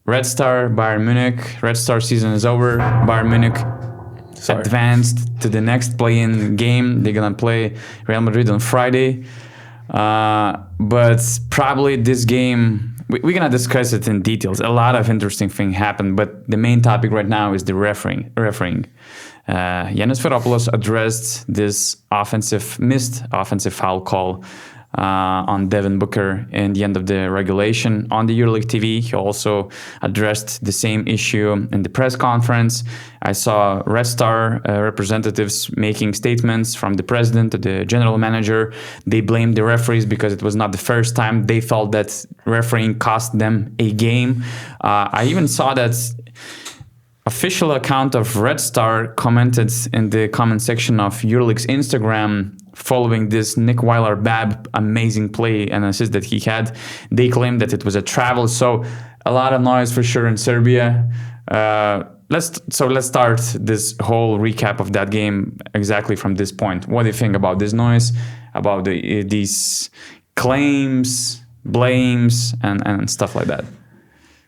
Red Star, Bayern Munich. Red Star season is over. Bayern Munich advanced to the next play-in game. They're gonna play Real Madrid on Friday. But probably this game, we're gonna discuss it in details. A lot of interesting things happened, but the main topic right now is the refereeing. Yannis Veropoulos addressed this missed offensive foul call on Devin Booker in the end of the regulation on the EuroLeague TV. He also addressed the same issue in the press conference. I saw Red Star representatives making statements from the president to the general manager. They blamed the referees because it was not the first time they felt that refereeing cost them a game. I even saw that official account of Red Star commented in the comment section of EuroLeague's Instagram following this Nick Weiler-Babb amazing play and assist that he had. They claimed that it was a travel, so a lot of noise for sure in Serbia. Let's start this whole recap of that game exactly from this point. What do you think about this noise, about these claims, blames, and stuff like that?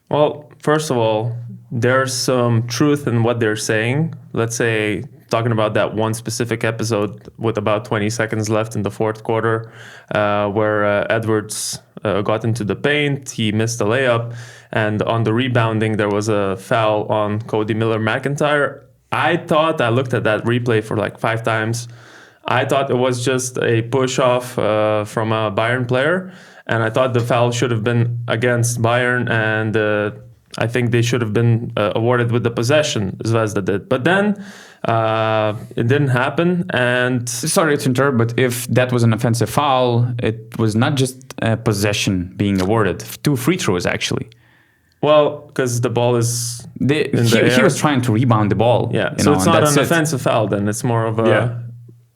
Well, first of all, there's some truth in what they're saying. Let's say, talking about that one specific episode with about 20 seconds left in the fourth quarter, where Edwards got into the paint, he missed a layup, and on the rebounding, there was a foul on Cody Miller-McIntyre. I looked at that replay for like 5 times. I thought it was just a push-off from a Bayern player, and I thought the foul should have been against Bayern, and I think they should have been awarded with the possession, Zvezda did. But then it didn't happen. And sorry to interrupt, but if that was an offensive foul, it was not just possession being awarded. 2 free throws, actually. Well, because the ball is in the air. He was trying to rebound the ball. Yeah, so it's not an offensive foul then. It's more of a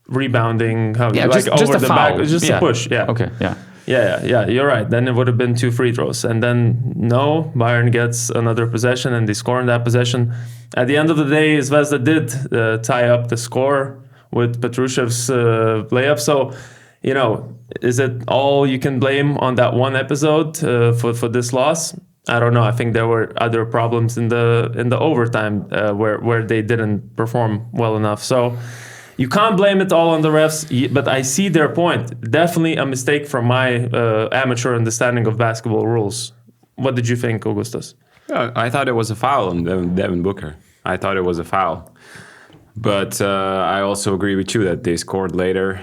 rebounding. Just a the foul. back. It's just a push. Yeah. Okay, yeah. Yeah, you're right. Then it would have been 2 free throws. And then, no, Bayern gets another possession and they score in that possession. At the end of the day, Zvezda did tie up the score with Petrushev's layup. So, is it all you can blame on that one episode for this loss? I don't know. I think there were other problems in the overtime where they didn't perform well enough. So you can't blame it all on the refs, but I see their point. Definitely a mistake from my amateur understanding of basketball rules. What did you think, Augustus? I thought it was a foul on Devin Booker. I thought it was a foul. But I also agree with you that they scored later.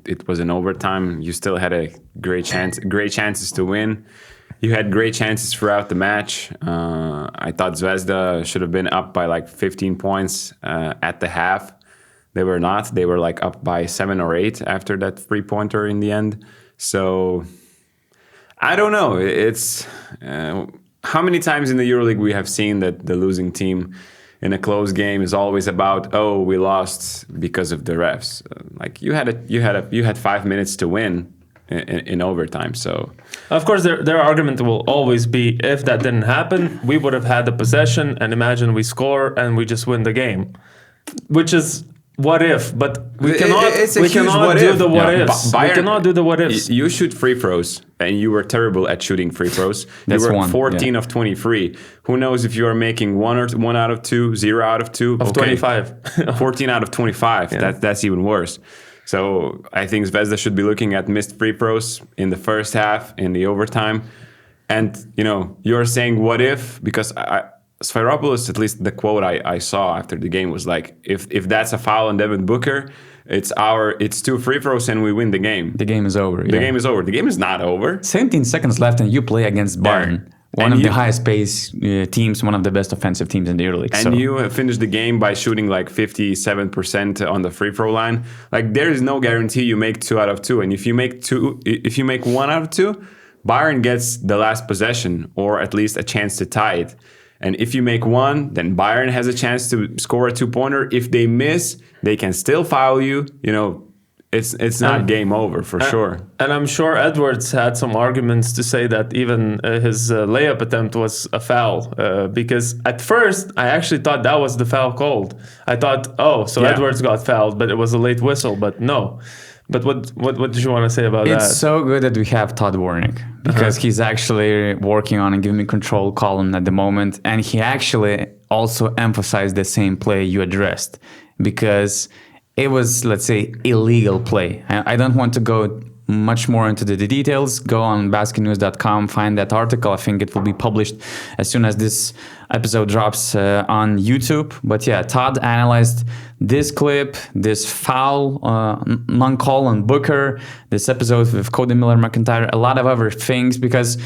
It was in overtime. You still had a great chances to win. You had great chances throughout the match. I thought Zvezda should have been up by like 15 points at the half. They were not. They were like up by 7 or 8 after that 3-pointer in the end. So I don't know. It's how many times in the EuroLeague we have seen that the losing team in a close game is always about, oh, we lost because of the refs. Like you had 5 minutes to win in overtime. So of course their argument will always be, if that didn't happen, we would have had the possession, and imagine we score and we just win the game, which is what if, but we cannot do the what ifs. We cannot do the what ifs. You shoot free throws, and you were terrible at shooting free throws. You were 14 of 23. Who knows if you are making 1 out of 2, 0 out of 2 of 25, 14 out of 25. Yeah. That's even worse. So I think Zvezda should be looking at missed free throws in the first half, in the overtime, and you're saying what if, because Sfairopoulos, at least the quote I saw after the game was like, if that's a foul on Devin Booker, it's 2 free throws and we win the game. The game is over. The game is over. The game is not over. 17 seconds left and you play against Bayern. One of the highest pace teams, one of the best offensive teams in the EuroLeague. And you finished the game by shooting like 57% on the free throw line. Like there is no guarantee you make 2 out of 2. And if you make 1 out of 2, Bayern gets the last possession or at least a chance to tie it. And if you make 1, then Bayern has a chance to score a 2-pointer. If they miss, they can still foul you. It's not game over for sure. And I'm sure Edwards had some arguments to say that even his layup attempt was a foul. Because at first, I actually thought that was the foul called. I thought, Edwards got fouled, but it was a late whistle. But no. But what did you want to say about that? It's so good that we have Todd Warnick because he's actually working on a Give Me Control column at the moment. And he actually also emphasized the same play you addressed because it was, let's say, illegal play. I don't want to go much more into the details. Go on BasketNews.com, find that article. I think it will be published as soon as this episode drops on YouTube. But yeah, Todd analyzed this clip, this foul, non-call on Booker, this episode with Cody Miller-McIntyre, a lot of other things because,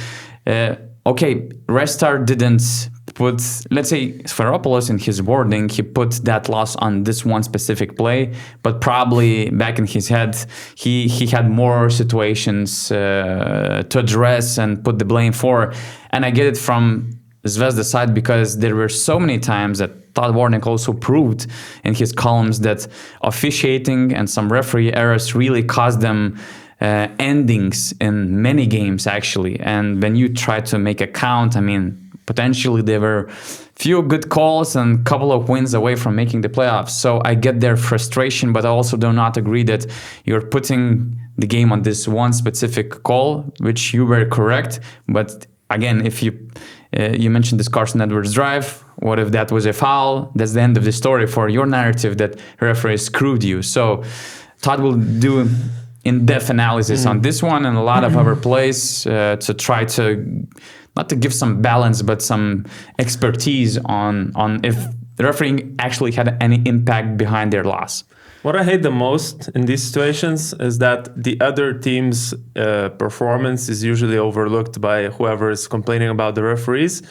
Restar didn't put, let's say, Sferopoulos in his wording, he put that loss on this one specific play, but probably back in his head, he had more situations to address and put the blame for. And I get it from Zvezda side because there were so many times that Todd Warnick also proved in his columns that officiating and some referee errors really caused them endings in many games actually. And when you try to make a count, I mean, potentially there were few good calls and a couple of wins away from making the playoffs. So I get their frustration, but I also do not agree that you're putting the game on this one specific call, which you were correct. But again, if you mentioned this Carson Edwards drive, what if that was a foul? That's the end of the story for your narrative that referee screwed you. So Todd will do in-depth analysis on this one and a lot of other plays to try to not to give some balance, but some expertise on if the refereeing actually had any impact behind their loss. What I hate the most in these situations is that the other team's performance is usually overlooked by whoever is complaining about the referees.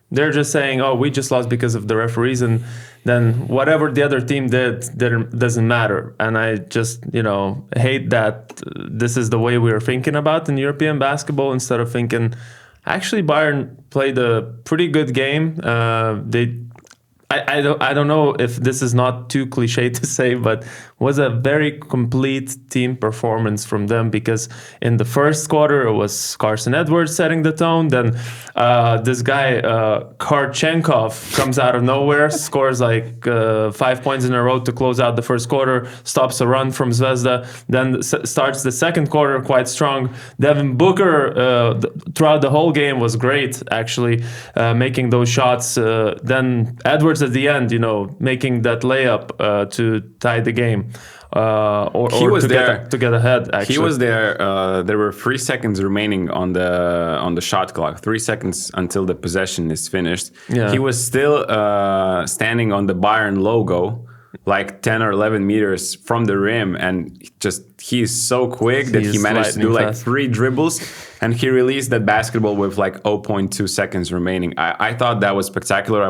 They're just saying, oh, we just lost because of the referees, and then whatever the other team did doesn't matter. And I just, hate that this is the way we're thinking about in European basketball instead of thinking, actually, Bayern played a pretty good game. I don't know if this is not too cliche to say, but was a very complete team performance from them because in the first quarter it was Carson Edwards setting the tone. Then this guy Karchenkov comes out of nowhere, scores like 5 points in a row to close out the first quarter, stops a run from Zvezda, then starts the second quarter quite strong. Devin Booker throughout the whole game was great, actually, making those shots. Then Edwards at the end, making that layup to tie the game. Or to get ahead. Actually, he was there. There were 3 seconds remaining on the shot clock. 3 seconds until the possession is finished. Yeah. He was still standing on the Bayern logo, like 10 or 11 meters from the rim, and he's so quick that he managed to do like 3 dribbles, and he released that basketball with like 0.2 seconds remaining. I thought that was spectacular. I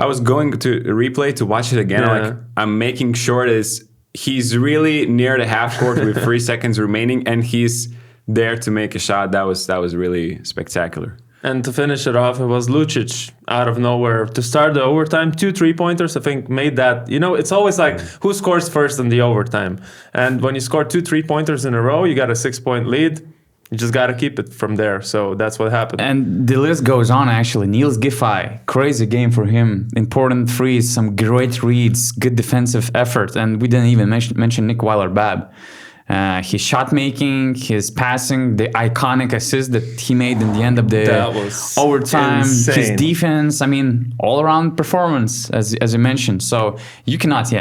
was going to replay to watch it again. Yeah. I'm making sure that he's really near the half court with 3 seconds remaining, and he's there to make a shot. That was really spectacular. And to finish it off, it was Lucic out of nowhere to start the overtime. 2 3-pointers, I think, made that. It's always like who scores first in the overtime. And when you score 2 3-pointers in a row, you got a 6-point lead. You just got to keep it from there. So that's what happened. And the list goes on, actually. Niels Giffey, crazy game for him. Important threes, some great reads, good defensive effort. And we didn't even mention Nick Weiler-Babb. His shot making, his passing, the iconic assist that he made in the end of the overtime, insane. His defense, all around performance, as you mentioned. So you cannot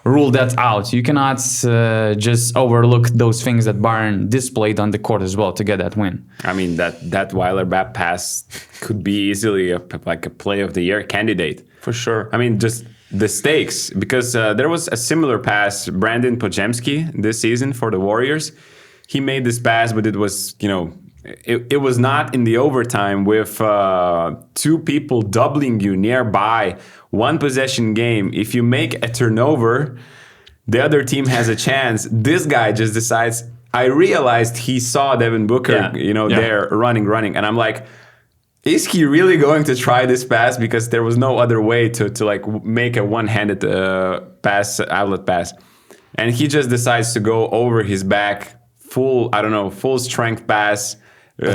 rule that out. You cannot just overlook those things that Bayern displayed on the court as well to get that win. That Weiler-Babb pass could be easily a play of the year candidate. For sure. Just the stakes, because there was a similar pass, Brandon Podziemski, this season for the Warriors. He made this pass, but it was, it was not in the overtime with 2 people doubling you nearby, 1 possession game. If you make a turnover, the other team has a chance. This guy just decides, I realized he saw Devin Booker, there running. And I'm like, is he really going to try this pass? Because there was no other way to make a one-handed outlet pass. And he just decides to go over his back, full strength pass.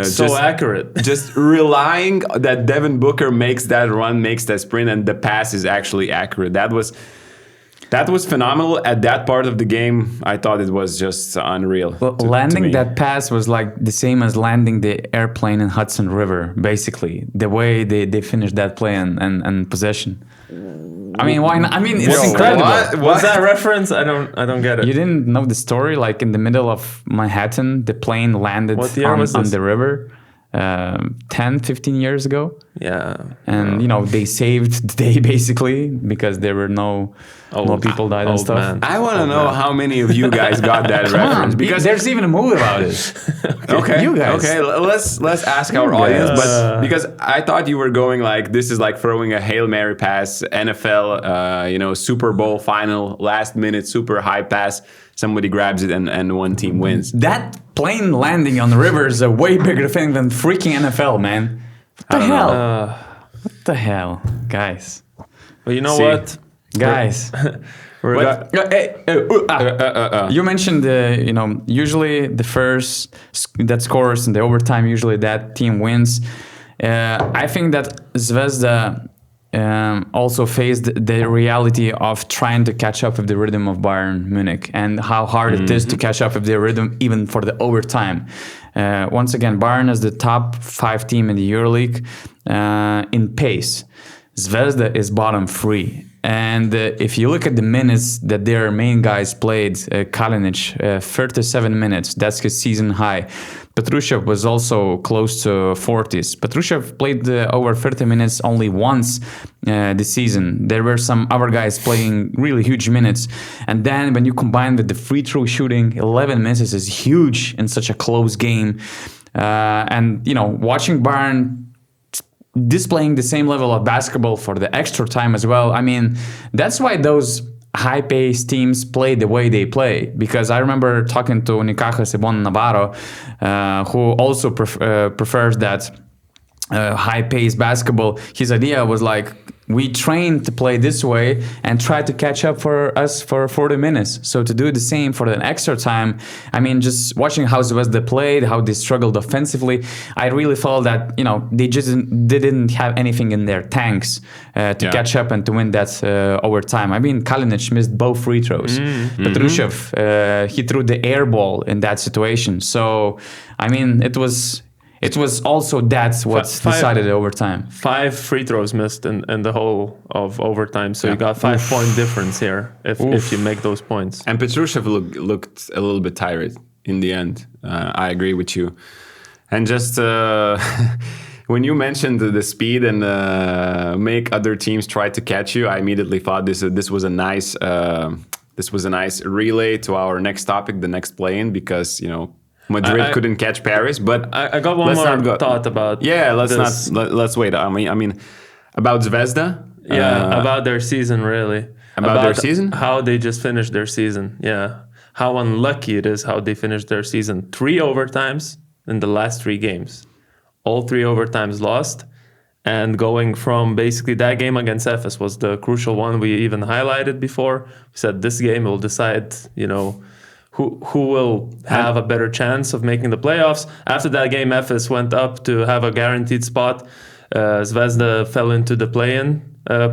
So accurate. Just relying that Devin Booker makes that run, makes that sprint, and the pass is actually accurate. That was That was phenomenal. At that part of the game, I thought it was just unreal. Well, landing that pass was like the same as landing the airplane in Hudson River, basically. The way they finished that play and possession. I mean, why not? I mean, it's incredible. What's that reference? I don't get it. You didn't know the story? Like in the middle of Manhattan, the plane landed on the river 10, 15 years ago. Yeah. And, they saved the day basically because there were no people died and stuff. Man. I want to know how many of you guys got that reference. Because there's even a movie about it. Okay, you guys. Okay, let's ask our audience. But because I thought you were going like this is like throwing a Hail Mary pass, NFL, Super Bowl final, last minute super high pass. Somebody grabs it and one team wins. That plane landing on the river is a way bigger thing than freaking NFL, man. What the hell? What the hell, guys? Well, you know what, guys? You mentioned usually the first that scores in the overtime, usually that team wins. I think that Zvezda also faced the reality of trying to catch up with the rhythm of Bayern Munich and how hard it is to catch up with their rhythm even for the overtime. Once again, Bayern is the top 5 team in the EuroLeague in pace. Zvezda is bottom 3. And if you look at the minutes that their main guys played, Kalinic, 37 minutes, that's his season high. Petrushev was also close to 40s. Petrushev played over 30 minutes only once this season. There were some other guys playing really huge minutes. And then when you combine with the free throw shooting, 11 misses is huge in such a close game. And watching Bayern displaying the same level of basketball for the extra time as well. I mean, that's why those high-paced teams play the way they play. Because I remember talking to Nikaja Sebon Navarro, who also prefers that high-paced basketball. His idea was like, we train to play this way and try to catch up for us for 40 minutes. So to do the same for the extra time, I mean, just watching how Zvezda played, how they struggled offensively, I really felt that, they just didn't have anything in their tanks to catch up and to win that overtime. I mean, Kalinic missed both free throws. Petrushev, he threw the air ball in that situation. So, I mean, it was also that's what decided the overtime. 5 free throws missed in the whole of overtime, so you got 5-point difference here if you make those points. And Petrushev looked a little bit tired in the end. I agree with you. And just when you mentioned the speed and make other teams try to catch you, I immediately thought this was a nice relay to our next topic, the next play-in, because Madrid couldn't catch Paris, but I got one more thought about. Yeah, let's wait. I mean, about Zvezda. Yeah, about their season, really. About their season? How they just finished their season. Yeah, how unlucky it is how they finished their season. 3 overtimes in the last 3 games, all 3 overtimes lost, and going from basically that game against Efes was the crucial one we even highlighted before. We said this game will decide, who will have a better chance of making the playoffs. After that game, Efes went up to have a guaranteed spot. Zvezda fell into the play-in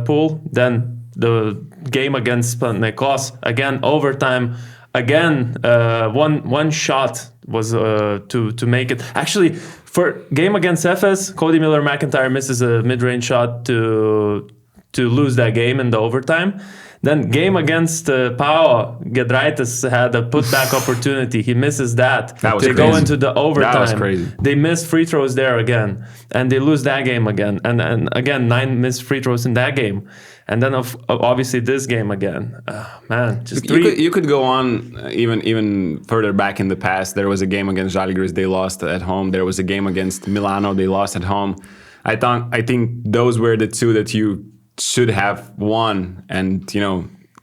pool. Then the game against Panathinaikos, again, overtime. Again, one shot was to make it. Actually, for game against Efes, Cody Miller-McIntyre misses a mid-range shot to lose that game in the overtime. Then game against Pau, Giedraitis had a putback opportunity. He misses that. That was they crazy. Go into the overtime. That was crazy. They miss free throws there again. And they lose that game again. And again, 9 missed free throws in that game. And then obviously this game again. Man, just 3. You could go on even further back in the past. There was a game against Žalgiris, they lost at home. There was a game against Milano, they lost at home. I think those were the 2 that you should have won and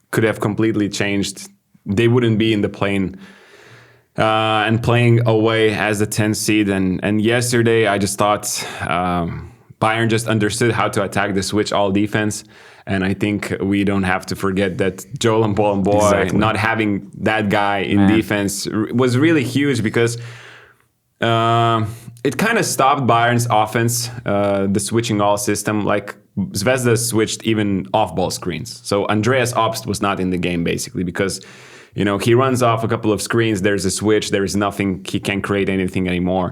could have completely changed. They wouldn't be in the plane and playing away as the 10th seed. And yesterday I just thought Bayern just understood how to attack the switch all defense. And I think we don't have to forget that Joel Embiid not having that guy in defense was really huge because it kind of stopped Bayern's offense, the switching all system. Like Zvezda switched even off-ball screens. So Andreas Obst was not in the game basically because, he runs off a couple of screens. There's a switch. There is nothing. He can't create anything anymore.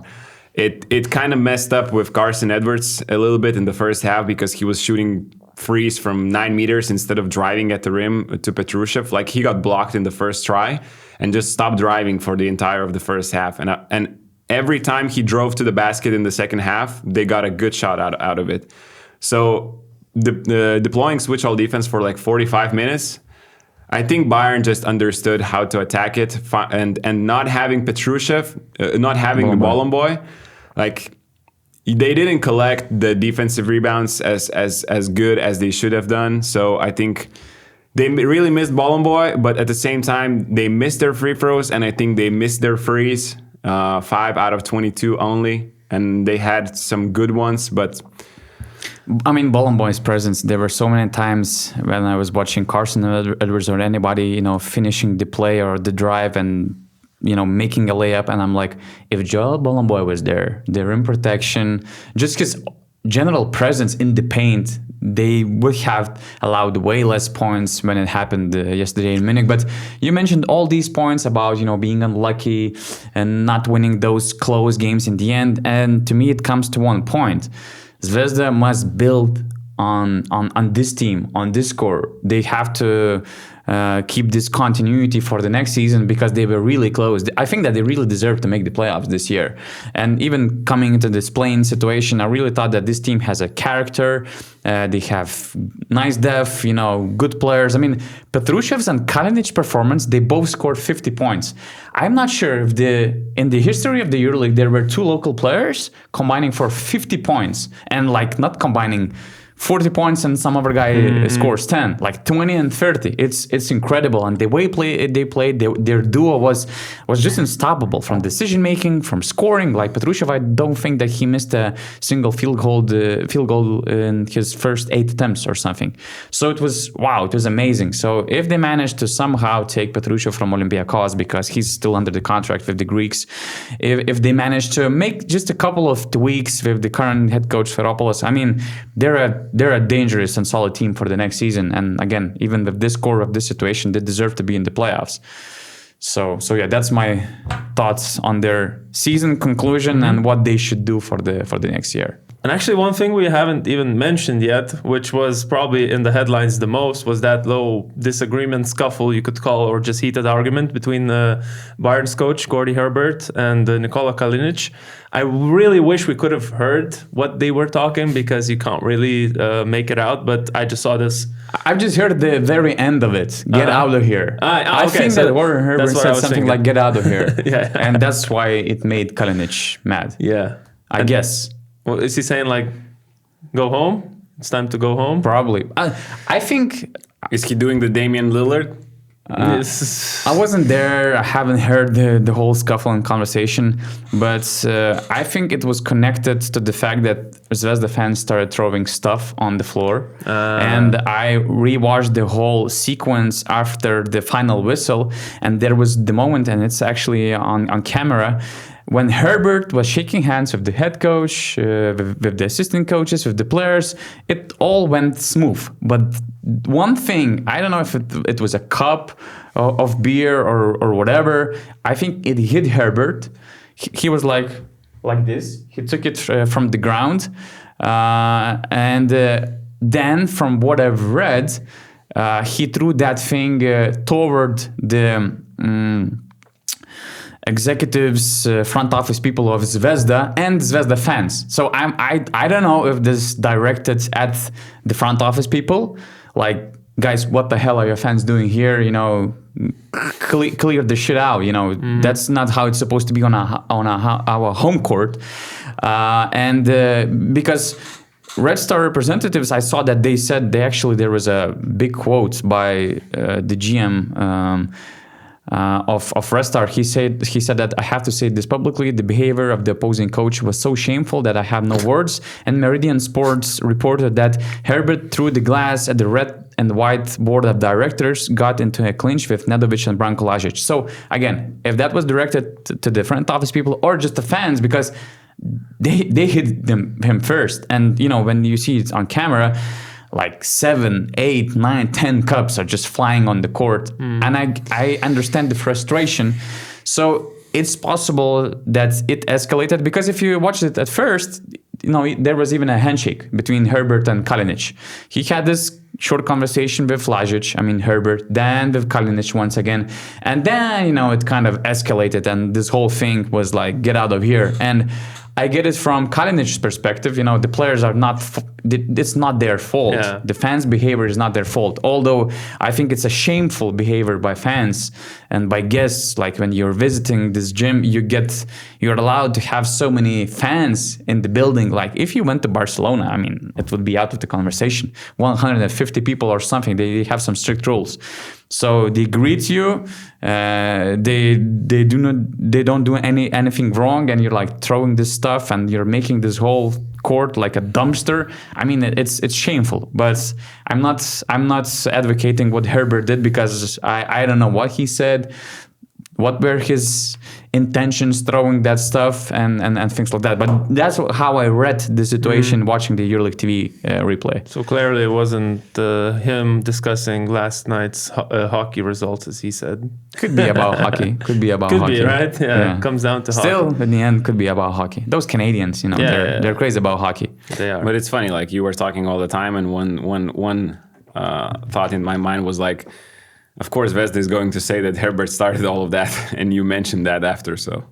It kind of messed up with Carson Edwards a little bit in the first half because he was shooting frees from 9 meters instead of driving at the rim to Petrushev. Like he got blocked in the first try and just stopped driving for the entire of the first half. And every time he drove to the basket in the second half, they got a good shot out of it. So deploying switch all defense for like 45 minutes, I think Bayern just understood how to attack it, and not having Petrushev, not having Bolomboy, like they didn't collect the defensive rebounds as good as they should have done. So I think they really missed Bolomboy, but at the same time they missed their free throws, and I think they missed their frees, 5 out of 22 only, and they had some good ones, but. I mean, Bolomboy's presence, there were so many times when I was watching Carson Edwards or anybody, finishing the play or the drive and, making a layup. And I'm like, if Joel Bolomboy was there, the rim protection, just his general presence in the paint, they would have allowed way less points when it happened yesterday in Munich. But you mentioned all these points about, being unlucky and not winning those close games in the end. And to me, it comes to one point. Zvezda must build on this team, on this core. They have to keep this continuity for the next season because they were really close. I think that they really deserve to make the playoffs this year. And even coming into this playing situation, I really thought that this team has a character. They have nice depth, good players. I mean, Petrushev's and Kalinic's performance, they both scored 50 points. I'm not sure if in the history of the EuroLeague, there were 2 local players combining for 50 points and not combining 40 points and some other guy scores 10, like 20 and 30. It's incredible. And the way they played, their duo was just unstoppable from decision making, from scoring. Like Petrushev, I don't think that he missed a single field goal in his first 8 attempts or something. So it was amazing. So if they managed to somehow take Petrushev from Olympiacos because he's still under the contract with the Greeks, if they managed to make just a couple of tweaks with the current head coach Feropoulos, I mean, they're a dangerous and solid team for the next season. And again, even with this core of this situation, they deserve to be in the playoffs. So yeah, that's my thoughts on their season conclusion and what they should do for the next year. And actually, one thing we haven't even mentioned yet, which was probably in the headlines the most, was that low disagreement, scuffle, you could call, or just heated argument between Bayern's coach, Gordy Herbert, and Nikola Kalinic. I really wish we could have heard what they were talking because you can't really make it out, but I just saw this. I've just heard the very end of it. Get out of here. I think that Warren Herbert said something like, get out of here. Yeah. And that's why it made Kalinic mad. Yeah. I guess. Well, is he saying go home? It's time to go home? Probably. I think... Is he doing the Damian Lillard? I wasn't there. I haven't heard the whole scuffle and conversation, but I think it was connected to the fact that Zvezda fans started throwing stuff on the floor. And I rewatched the whole sequence after the final whistle, and there was the moment, and it's actually on camera, when Herbert was shaking hands with the head coach, with the assistant coaches, with the players. It all went smooth. But one thing, I don't know if it was a cup of beer or whatever, I think it hit Herbert. He was like this. He took it from the ground. And then from what I've read, he threw that thing toward the... executives, front office people of Zvezda and Zvezda fans. So I don't know if this directed at the front office people, like, guys, what the hell are your fans doing here? Clear the shit out. That's not how it's supposed to be on our home court. Because Red Star representatives, I saw that they said there was a big quote by the GM. Of Red Star, he said that I have to say this publicly. The behavior of the opposing coach was so shameful that I have no words. And Meridian Sports reported that Herbert threw the glass at the red and white board of directors, got into a clinch with Nedovic and Branko Lazic. So again, if that was directed to the front office people or just the fans, because they hit him first. And when you see it on camera, like 7, 8, 9, 10 cups are just flying on the court. And I understand the frustration. So it's possible that it escalated, because if you watched it at first, there was even a handshake between Herbert and Kalinic. He had this short conversation with Vlasic, Herbert, then with Kalinic once again. And then, it kind of escalated, and this whole thing was like, get out of here. And I get it from Kalinic's perspective. The players are not, it's not their fault. Yeah. The fans' behavior is not their fault. Although I think it's a shameful behavior by fans and by guests. Like when you're visiting this gym, you're allowed to have so many fans in the building. Like if you went to Barcelona, it would be out of the conversation. 150 people or something. They have some strict rules. So they greet you. They don't do anything wrong, and you're like throwing this stuff, and you're making this whole court like a dumpster. It's shameful. But I'm not advocating what Herbert did, because I don't know what he said, what were his intentions throwing that stuff and things like that. But that's how I read the situation watching the EuroLeague TV replay. So clearly it wasn't him discussing last night's hockey results, as he said. Could be about hockey. Could be about hockey. Could be, right? Yeah, it comes down to hockey. Still, in the end, could be about hockey. Those Canadians, they're crazy about hockey. They are. But it's funny, like you were talking all the time, and one thought in my mind was like, of course, Zvezda is going to say that Herbert started all of that, and you mentioned that after, so...